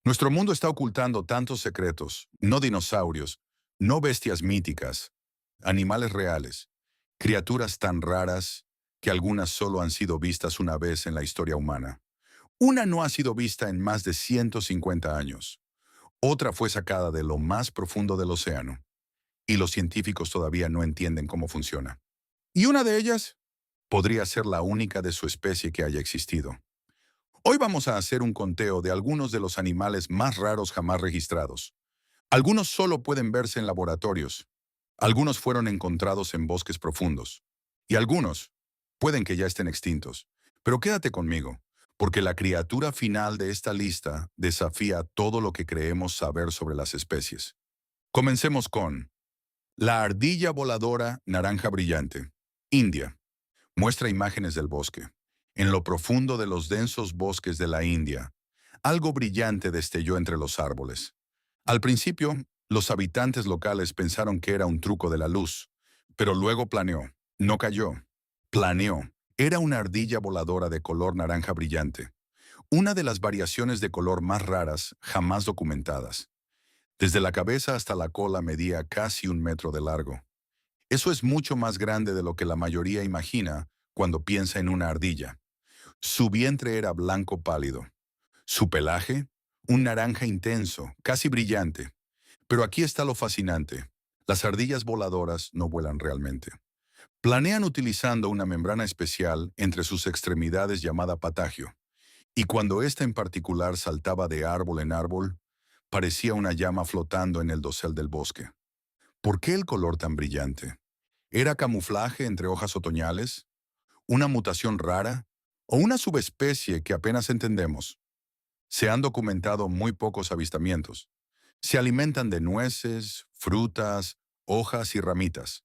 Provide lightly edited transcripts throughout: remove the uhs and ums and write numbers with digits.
Nuestro mundo está ocultando tantos secretos, no dinosaurios, no bestias míticas, animales reales, criaturas tan raras que algunas solo han sido vistas una vez en la historia humana. Una no ha sido vista en más de 150 años. Otra fue sacada de lo más profundo del océano, y los científicos todavía no entienden cómo funciona. Y una de ellas podría ser la única de su especie que haya existido. Hoy vamos a hacer un conteo de algunos de los animales más raros jamás registrados. Algunos solo pueden verse en laboratorios, algunos fueron encontrados en bosques profundos, y algunos pueden que ya estén extintos. Pero quédate conmigo, porque la criatura final de esta lista desafía todo lo que creemos saber sobre las especies. Comencemos con la ardilla voladora naranja brillante, India. Muestra imágenes del bosque. En lo profundo de los densos bosques de la India, algo brillante destelló entre los árboles. Al principio, los habitantes locales pensaron que era un truco de la luz, pero luego planeó. No cayó. Planeó. Era una ardilla voladora de color naranja brillante, una de las variaciones de color más raras jamás documentadas. Desde la cabeza hasta la cola medía casi 1 metro de largo. Eso es mucho más grande de lo que la mayoría imagina cuando piensa en una ardilla. Su vientre era blanco pálido. Su pelaje, un naranja intenso, casi brillante. Pero aquí está lo fascinante. Las ardillas voladoras no vuelan realmente. Planean utilizando una membrana especial entre sus extremidades llamada patagio. Y cuando ésta en particular saltaba de árbol en árbol, parecía una llama flotando en el dosel del bosque. ¿Por qué el color tan brillante? ¿Era camuflaje entre hojas otoñales? ¿Una mutación rara? ¿O una subespecie que apenas entendemos? Se han documentado muy pocos avistamientos. Se alimentan de nueces, frutas, hojas y ramitas.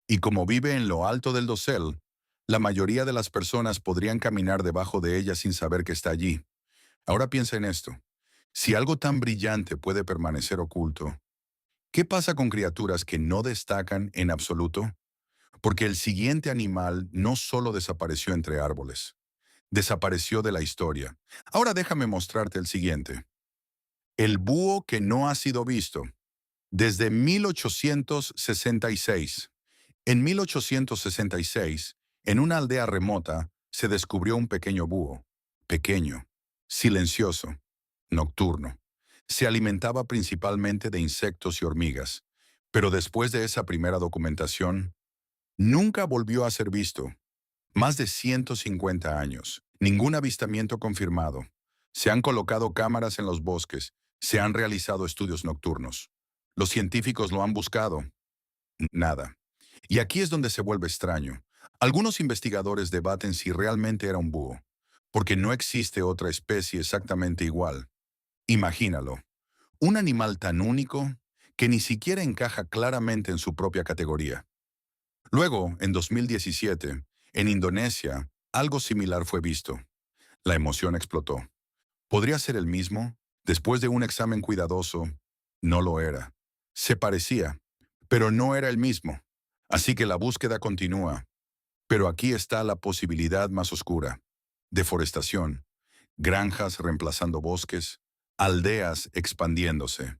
Y como vive en lo alto del dosel, la mayoría de las personas podrían caminar debajo de ella sin saber que está allí. Ahora piensa en esto. Si algo tan brillante puede permanecer oculto, ¿qué pasa con criaturas que no destacan en absoluto? Porque el siguiente animal no solo desapareció entre árboles, desapareció de la historia. Ahora déjame mostrarte el siguiente. El búho que no ha sido visto. Desde 1866. En 1866, en una aldea remota, se descubrió un pequeño búho. Pequeño, silencioso, nocturno. Se alimentaba principalmente de insectos y hormigas. Pero después de esa primera documentación, nunca volvió a ser visto. Más de 150 años. Ningún avistamiento confirmado. Se han colocado cámaras en los bosques. Se han realizado estudios nocturnos. Los científicos lo han buscado. Nada. Y aquí es donde se vuelve extraño. Algunos investigadores debaten si realmente era un búho, porque no existe otra especie exactamente igual. Imagínalo. Un animal tan único que ni siquiera encaja claramente en su propia categoría. Luego, en 2017, en Indonesia, algo similar fue visto. La emoción explotó. ¿Podría ser el mismo? Después de un examen cuidadoso, no lo era. Se parecía, pero no era el mismo. Así que la búsqueda continúa. Pero aquí está la posibilidad más oscura. Deforestación, granjas reemplazando bosques, aldeas expandiéndose.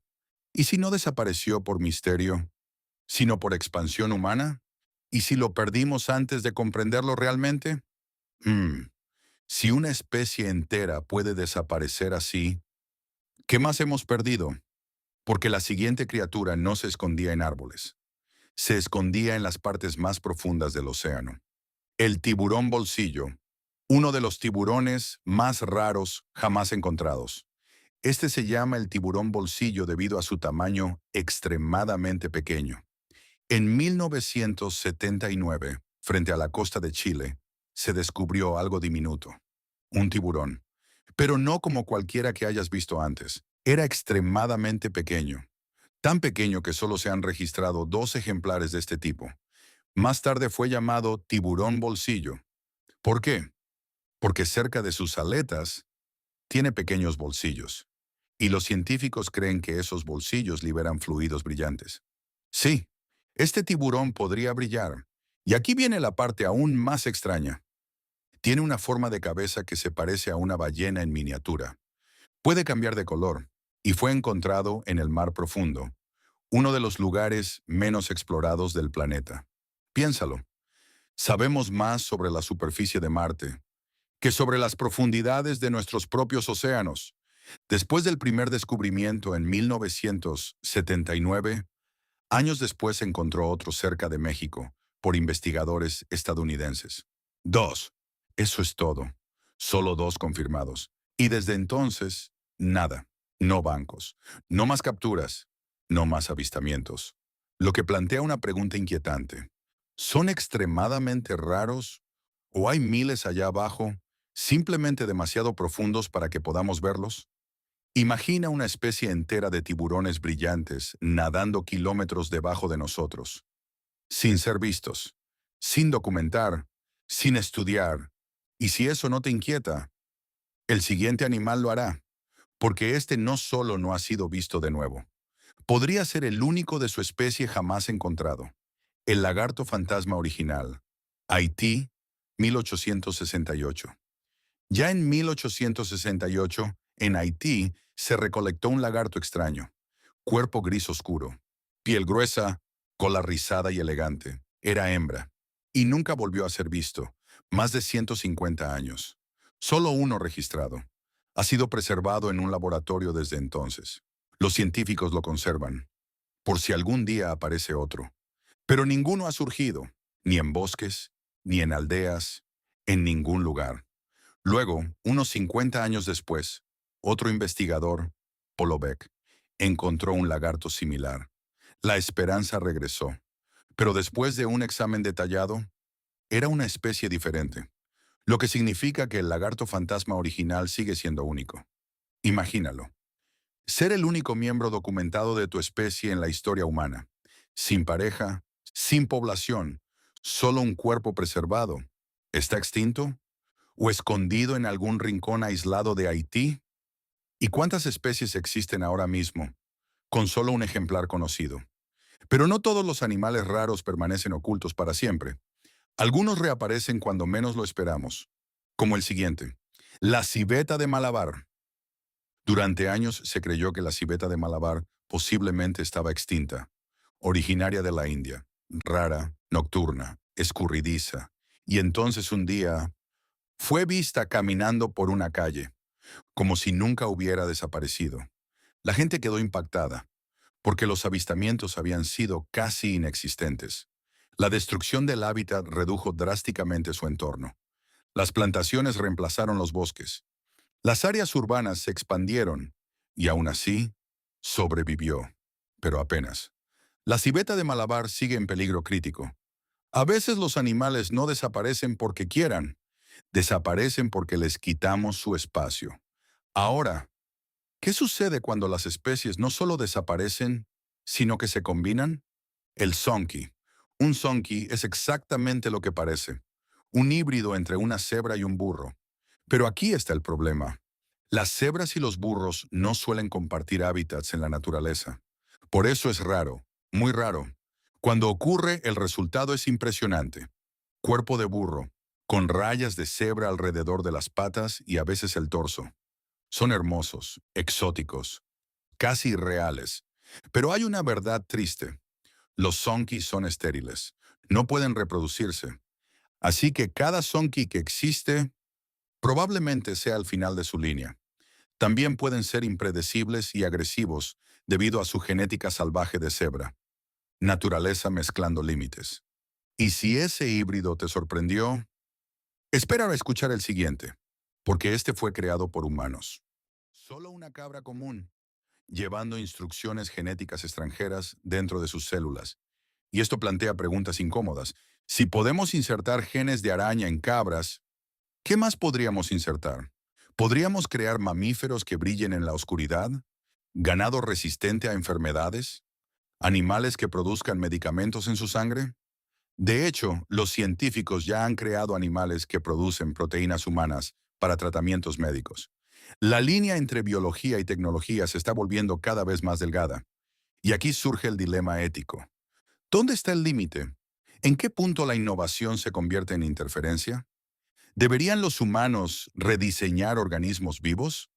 ¿Y si no desapareció por misterio, sino por expansión humana? ¿Y si lo perdimos antes de comprenderlo realmente? Mm, si una especie entera puede desaparecer así, ¿qué más hemos perdido? Porque la siguiente criatura no se escondía en árboles. Se escondía en las partes más profundas del océano. El tiburón bolsillo, uno de los tiburones más raros jamás encontrados. Este se llama el tiburón bolsillo debido a su tamaño extremadamente pequeño. En 1979, frente a la costa de Chile, se descubrió algo diminuto, un tiburón. Pero no como cualquiera que hayas visto antes. Era extremadamente pequeño, tan pequeño que solo se han registrado 2 ejemplares de este tipo. Más tarde fue llamado tiburón bolsillo. ¿Por qué? Porque cerca de sus aletas tiene pequeños bolsillos, y los científicos creen que esos bolsillos liberan fluidos brillantes. Sí, este tiburón podría brillar. Y aquí viene la parte aún más extraña. Tiene una forma de cabeza que se parece a una ballena en miniatura. Puede cambiar de color. y fue encontrado en el mar profundo, uno de los lugares menos explorados del planeta. Piénsalo, sabemos más sobre la superficie de Marte que sobre las profundidades de nuestros propios océanos. Después del primer descubrimiento en 1979, años después se encontró otro cerca de México por investigadores estadounidenses. 2. Eso es todo. Solo 2 confirmados. Y desde entonces, nada. No bancos. No más capturas. No más avistamientos. Lo que plantea una pregunta inquietante. ¿Son extremadamente raros o hay miles allá abajo, simplemente demasiado profundos para que podamos verlos? Imagina una especie entera de tiburones brillantes nadando kilómetros debajo de nosotros, sin ser vistos, sin documentar, sin estudiar. Y si eso no te inquieta, el siguiente animal lo hará, porque este no solo no ha sido visto de nuevo, podría ser el único de su especie jamás encontrado. El lagarto fantasma original. Haití, 1868. Ya en 1868, en Haití, se recolectó un lagarto extraño, cuerpo gris oscuro, piel gruesa, cola rizada y elegante. Era hembra, y nunca volvió a ser visto, más de 150 años. Solo uno registrado. Ha sido preservado en un laboratorio desde entonces. Los científicos lo conservan, por si algún día aparece otro. Pero ninguno ha surgido, ni en bosques, ni en aldeas, en ningún lugar. Luego, unos 50 años después, otro investigador, Poloveck, encontró un lagarto similar. La esperanza regresó, pero después de un examen detallado, era una especie diferente, lo que significa que el lagarto fantasma original sigue siendo único. Imagínalo. Ser el único miembro documentado de tu especie en la historia humana, sin pareja, sin población, solo un cuerpo preservado. ¿Está extinto? ¿O escondido en algún rincón aislado de Haití? ¿Y cuántas especies existen ahora mismo, con solo un ejemplar conocido? Pero no todos los animales raros permanecen ocultos para siempre. Algunos reaparecen cuando menos lo esperamos, como el siguiente. La civeta de Malabar. Durante años se creyó que la civeta de Malabar posiblemente estaba extinta, originaria de la India, rara, nocturna, escurridiza, y entonces un día fue vista caminando por una calle, como si nunca hubiera desaparecido. La gente quedó impactada, porque los avistamientos habían sido casi inexistentes. La destrucción del hábitat redujo drásticamente su entorno. Las plantaciones reemplazaron los bosques. Las áreas urbanas se expandieron y aún así sobrevivió, pero apenas. La civeta de Malabar sigue en peligro crítico. A veces los animales no desaparecen porque quieran, desaparecen porque les quitamos su espacio. Ahora, ¿qué sucede cuando las especies no solo desaparecen, sino que se combinan? El sonki. Un sonki es exactamente lo que parece, un híbrido entre una cebra y un burro. Pero aquí está el problema. Las cebras y los burros no suelen compartir hábitats en la naturaleza. Por eso es raro, muy raro. Cuando ocurre, el resultado es impresionante. Cuerpo de burro, con rayas de cebra alrededor de las patas y a veces el torso. Son hermosos, exóticos, casi irreales. Pero hay una verdad triste. Los zonkis son estériles. No pueden reproducirse. Así que cada zonki que existe probablemente sea el final de su línea. También pueden ser impredecibles y agresivos debido a su genética salvaje de cebra. Naturaleza mezclando límites. Y si ese híbrido te sorprendió, espera a escuchar el siguiente, porque este fue creado por humanos. Solo una cabra común, llevando instrucciones genéticas extranjeras dentro de sus células. Y esto plantea preguntas incómodas. Si podemos insertar genes de araña en cabras, ¿qué más podríamos insertar? ¿Podríamos crear mamíferos que brillen en la oscuridad? ¿Ganado resistente a enfermedades? ¿Animales que produzcan medicamentos en su sangre? De hecho, los científicos ya han creado animales que producen proteínas humanas para tratamientos médicos. La línea entre biología y tecnología se está volviendo cada vez más delgada. Y aquí surge el dilema ético. ¿Dónde está el límite? ¿En qué punto la innovación se convierte en interferencia? ¿Deberían los humanos rediseñar organismos vivos?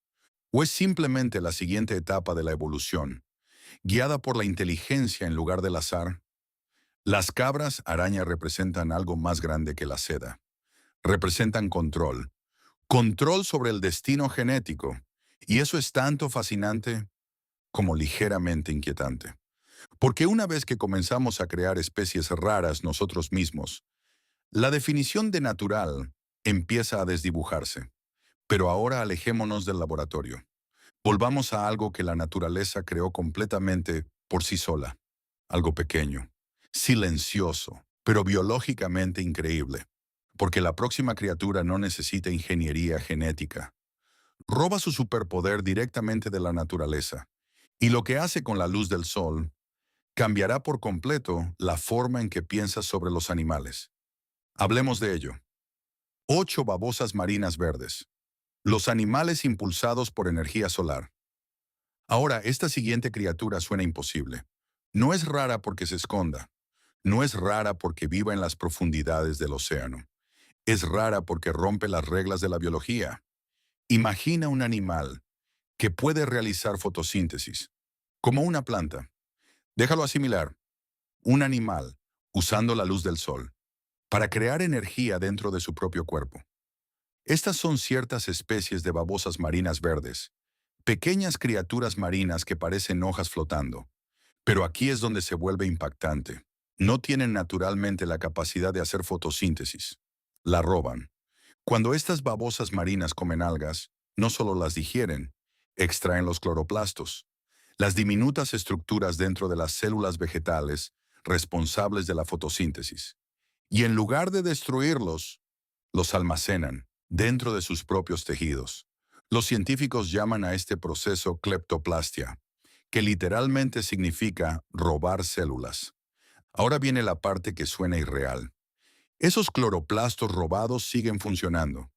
¿O es simplemente la siguiente etapa de la evolución, guiada por la inteligencia en lugar del azar? Las cabras araña representan algo más grande que la seda. Representan control. Control sobre el destino genético. Y eso es tanto fascinante como ligeramente inquietante. Porque una vez que comenzamos a crear especies raras nosotros mismos, la definición de natural empieza a desdibujarse. Pero ahora alejémonos del laboratorio. Volvamos a algo que la naturaleza creó completamente por sí sola. Algo pequeño, silencioso, pero biológicamente increíble. Porque la próxima criatura no necesita ingeniería genética. Roba su superpoder directamente de la naturaleza. Y lo que hace con la luz del sol cambiará por completo la forma en que piensas sobre los animales. Hablemos de ello. 8 babosas marinas verdes. Los animales impulsados por energía solar. Ahora, esta siguiente criatura suena imposible. No es rara porque se esconda. No es rara porque viva en las profundidades del océano. Es rara porque rompe las reglas de la biología. Imagina un animal que puede realizar fotosíntesis, como una planta. Déjalo asimilar. Un animal usando la luz del sol para crear energía dentro de su propio cuerpo. Estas son ciertas especies de babosas marinas verdes, pequeñas criaturas marinas que parecen hojas flotando. Pero aquí es donde se vuelve impactante. No tienen naturalmente la capacidad de hacer fotosíntesis. La roban. Cuando estas babosas marinas comen algas, no solo las digieren, extraen los cloroplastos, las diminutas estructuras dentro de las células vegetales responsables de la fotosíntesis. Y en lugar de destruirlos, los almacenan dentro de sus propios tejidos. Los científicos llaman a este proceso cleptoplastia, que literalmente significa robar células. Ahora viene la parte que suena irreal. Esos cloroplastos robados siguen funcionando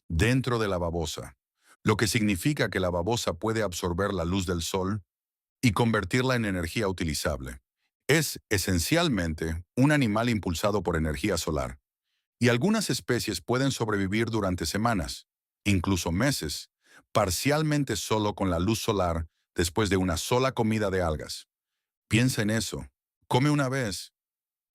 dentro de la babosa, lo que significa que la babosa puede absorber la luz del sol y convertirla en energía utilizable. Es, esencialmente, un animal impulsado por energía solar. Y algunas especies pueden sobrevivir durante semanas, incluso meses, parcialmente solo con la luz solar después de una sola comida de algas. Piensa en eso. Come una vez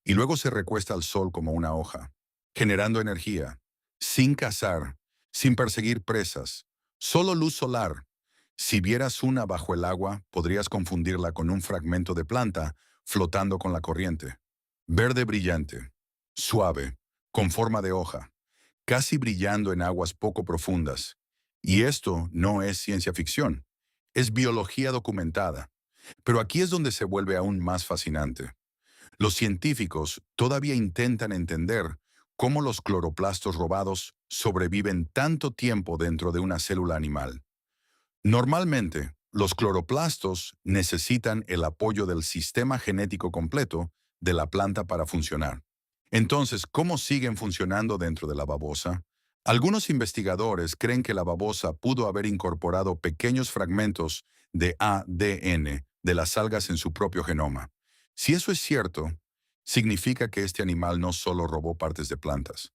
y luego se recuesta al sol como una hoja, generando energía, sin cazar, sin perseguir presas, solo luz solar. Si vieras una bajo el agua, podrías confundirla con un fragmento de planta flotando con la corriente. Verde brillante, suave, con forma de hoja, casi brillando en aguas poco profundas. Y esto no es ciencia ficción, es biología documentada. Pero aquí es donde se vuelve aún más fascinante. Los científicos todavía intentan entender cómo los cloroplastos robados sobreviven tanto tiempo dentro de una célula animal. Normalmente, los cloroplastos necesitan el apoyo del sistema genético completo de la planta para funcionar. Entonces, ¿cómo siguen funcionando dentro de la babosa? Algunos investigadores creen que la babosa pudo haber incorporado pequeños fragmentos de ADN de las algas en su propio genoma. Si eso es cierto, significa que este animal no solo robó partes de plantas,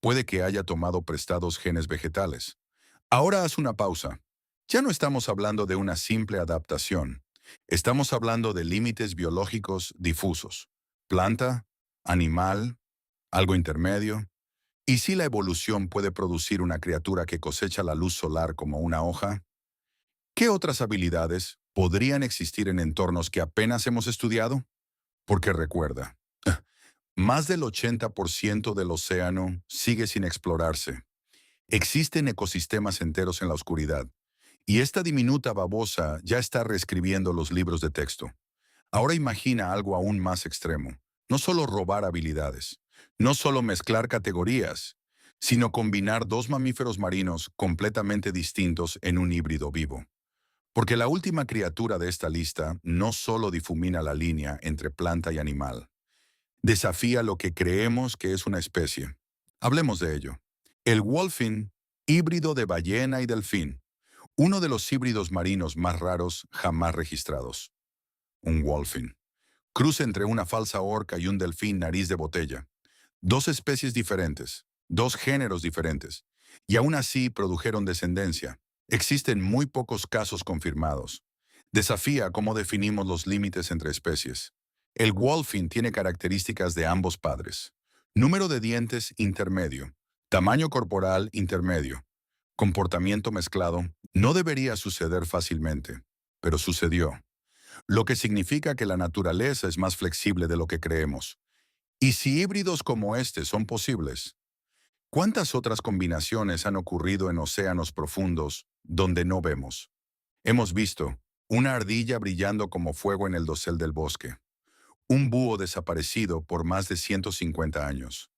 puede que haya tomado prestados genes vegetales. Ahora haz una pausa. Ya no estamos hablando de una simple adaptación. Estamos hablando de límites biológicos difusos. Planta, animal, algo intermedio. ¿Y si la evolución puede producir una criatura que cosecha la luz solar como una hoja? ¿Qué otras habilidades podrían existir en entornos que apenas hemos estudiado? Porque recuerda, más del 80% del océano sigue sin explorarse. Existen ecosistemas enteros en la oscuridad, y esta diminuta babosa ya está reescribiendo los libros de texto. Ahora imagina algo aún más extremo. No solo robar habilidades, no solo mezclar categorías, sino combinar dos mamíferos marinos completamente distintos en un híbrido vivo. Porque la última criatura de esta lista no solo difumina la línea entre planta y animal, desafía lo que creemos que es una especie. Hablemos de ello. El wolfin, híbrido de ballena y delfín, uno de los híbridos marinos más raros jamás registrados. Un wolfin. Cruce entre una falsa orca y un delfín nariz de botella. Dos especies diferentes, dos géneros diferentes, y aún así produjeron descendencia. Existen muy pocos casos confirmados. Desafía cómo definimos los límites entre especies. El wolfing tiene características de ambos padres. Número de dientes intermedio. Tamaño corporal intermedio. Comportamiento mezclado. No debería suceder fácilmente, pero sucedió. Lo que significa que la naturaleza es más flexible de lo que creemos. Y si híbridos como este son posibles, ¿cuántas otras combinaciones han ocurrido en océanos profundos donde no vemos? Hemos visto una ardilla brillando como fuego en el dosel del bosque, un búho desaparecido por más de 150 años,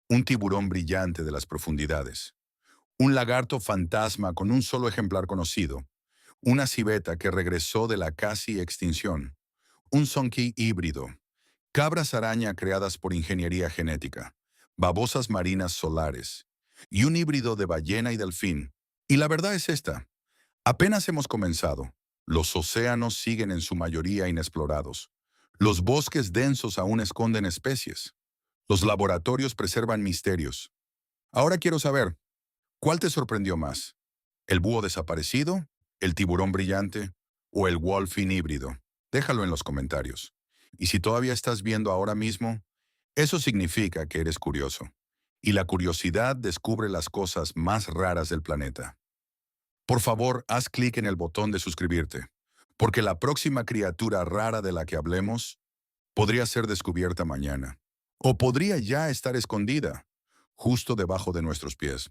un tiburón brillante de las profundidades, un lagarto fantasma con un solo ejemplar conocido, una civeta que regresó de la casi extinción, un sonqui híbrido, cabras araña creadas por ingeniería genética, babosas marinas solares, y un híbrido de ballena y delfín. Y la verdad es esta. Apenas hemos comenzado. Los océanos siguen en su mayoría inexplorados. Los bosques densos aún esconden especies. Los laboratorios preservan misterios. Ahora quiero saber, ¿cuál te sorprendió más? ¿El búho desaparecido? ¿El tiburón brillante? ¿O el wolfing híbrido? Déjalo en los comentarios. Y si todavía estás viendo ahora mismo, eso significa que eres curioso. Y la curiosidad descubre las cosas más raras del planeta. Por favor, haz clic en el botón de suscribirte, porque la próxima criatura rara de la que hablemos podría ser descubierta mañana, o podría ya estar escondida, justo debajo de nuestros pies.